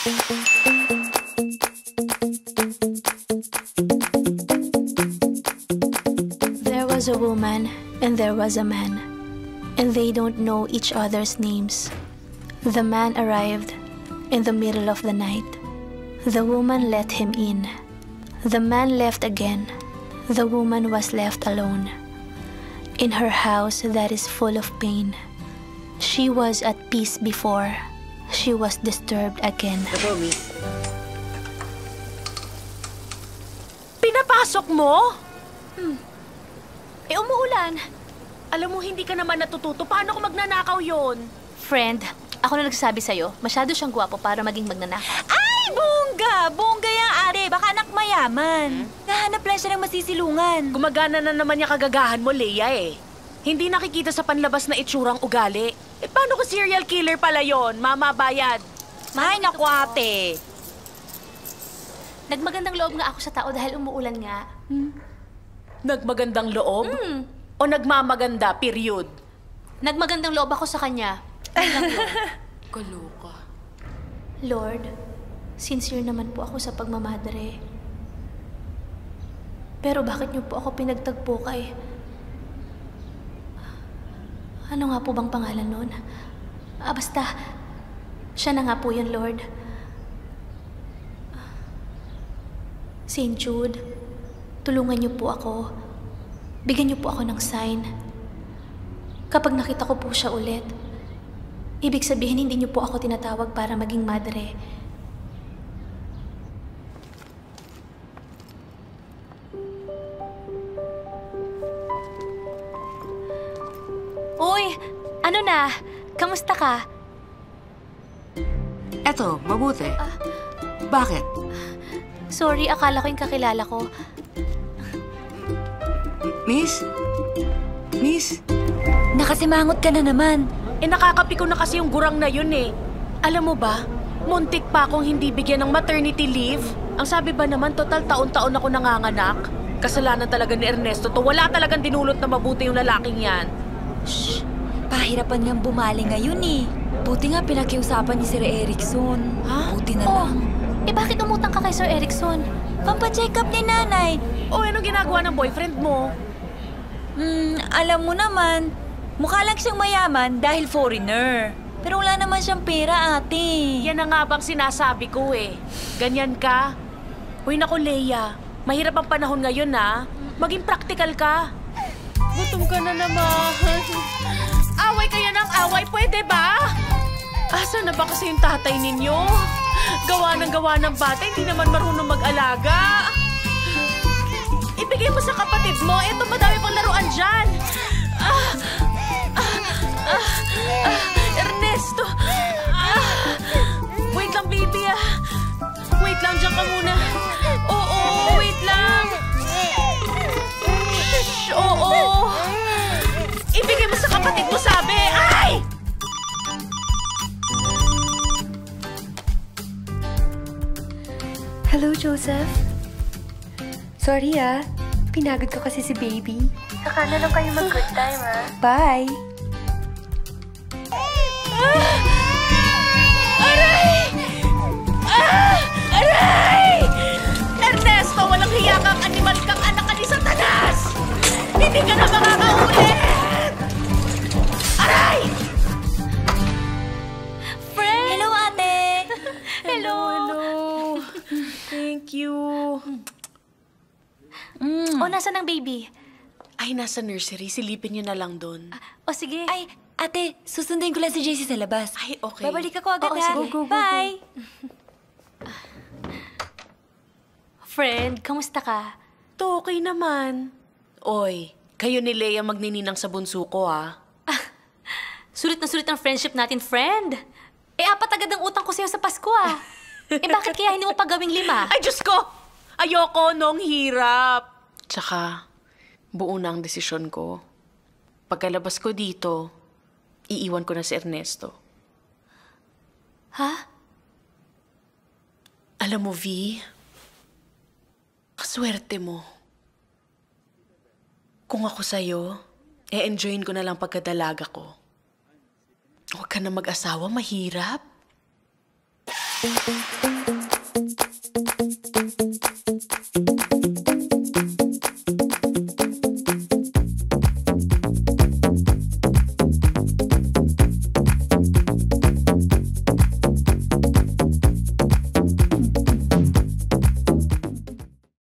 There was a woman and there was a man, and they don't know each other's names. The man arrived in the middle of the night. The woman let him in. The man left again. The woman was left alone in her house that is full of pain. She was at peace before. She was disturbed again. Ito, miss. Pinapasok mo? Umuulan. Alam mo, hindi ka naman natututo. Paano kung magnanakaw yon? Friend, ako na nagsasabi sa'yo, masyado siyang gwapo para maging magnanakaw. Ay, bongga! Bongga yung are. Baka anak mayaman. Nahanap lang siya ng masisilungan. Gumagana na naman niya kagagahan mo, Leia eh. Hindi nakikita sa panlabas na itsurang ugali. Eh, paano kung serial killer pala yon? Mama, bayad. Ay, naku ate. Nagmagandang loob nga ako sa tao dahil umuulan nga. Nagmagandang loob? O nagmamaganda, period? Nagmagandang loob ako sa kanya. Kaloka. Lord, sincere naman po ako sa pagmamadre. Pero bakit niyo po ako pinagtagpo kay... Ano nga po bang pangalan nun? Basta, siya na nga po yun, Lord. Saint Jude, tulungan niyo po ako. Bigyan niyo po ako ng sign. Kapag nakita ko po siya ulit, ibig sabihin hindi niyo po ako tinatawag para maging madre. Uy! Ano na? Kamusta ka? Eto, mabuti. Bakit? Sorry, akala ko yung kakilala ko. Miss? Miss? Nakasimangot ka na naman. Eh, nakakapiko na kasi yung gurang na yun eh. Alam mo ba, muntik pa akong hindi bigyan ng maternity leave. Ang sabi ba naman, total taon-taon ako nanganganak. Kasalanan talaga ni Ernesto to. Wala talagang dinulot na mabuti yung lalaking yan. Shh! Pahirapan niyang bumali ngayon eh. Buti nga pinakiusapan ni Sir Erickson. Ha? Buti na lang. Eh bakit umutang ka kay Sir Erickson? Pampacheck up ni nanay. O, anong ginagawa ng boyfriend mo? Alam mo naman, mukha lang siyang mayaman dahil foreigner. Pero wala naman siyang pera, ate. Yan na nga bang sinasabi ko eh. Ganyan ka? Uy, naku, Leia. Mahirap ang panahon ngayon, ha? Maging practical ka. Gutom ka na naman. Away kayo ng away, pwede ba? Asa na ba kasi yung tatay ninyo? Gawa ng bata, hindi naman marunong mag-alaga. Ibigay mo sa kapatid mo. Eto, madami pang laruan dyan. Ernesto. Wait lang, baby, Wait lang, dyan ka muna. Oo, wait lang. Shh, oo. Ibigay mo sa kapatid mo, sabi. Ay! Hello, Joseph. Sorry pinagod ko kasi si baby. Saka na lang kayo mag-good time Bye! Aray! Aray! Ernesto, walang hiya kang animal kang anak ka ni Satanas! Hindi ka na makakaulit! Aray! Friend! Hello, ate! Hello! Thank you. O, nasan ang baby? Ay, nasa nursery. Silipin niyo na lang doon. O, sige. Ay, ate, susunduin ko lang si JC sa labas. Ay, okay. Babalik ako agad, Oo, ha? sige. Go. Bye! Friend, kamusta ka? To, okay naman. Oy, kayo ni Leia magnininang sa bunso ko, Sulit na sulit ang friendship natin, friend. Eh, 4 agad ang utang ko sa'yo sa Pasko, Eh, bakit kaya hindi mo pa gawing 5? Ay, Diyos ko! Ayoko nung hirap. Tsaka, buo na ang desisyon ko. Pagkalabas ko dito, iiwan ko na si Ernesto. Ha? Alam mo, V, kaswerte mo. Kung ako sa'yo, e-enjoyin ko na lang pagkadalaga ko. Huwag ka na mag-asawa, mahirap.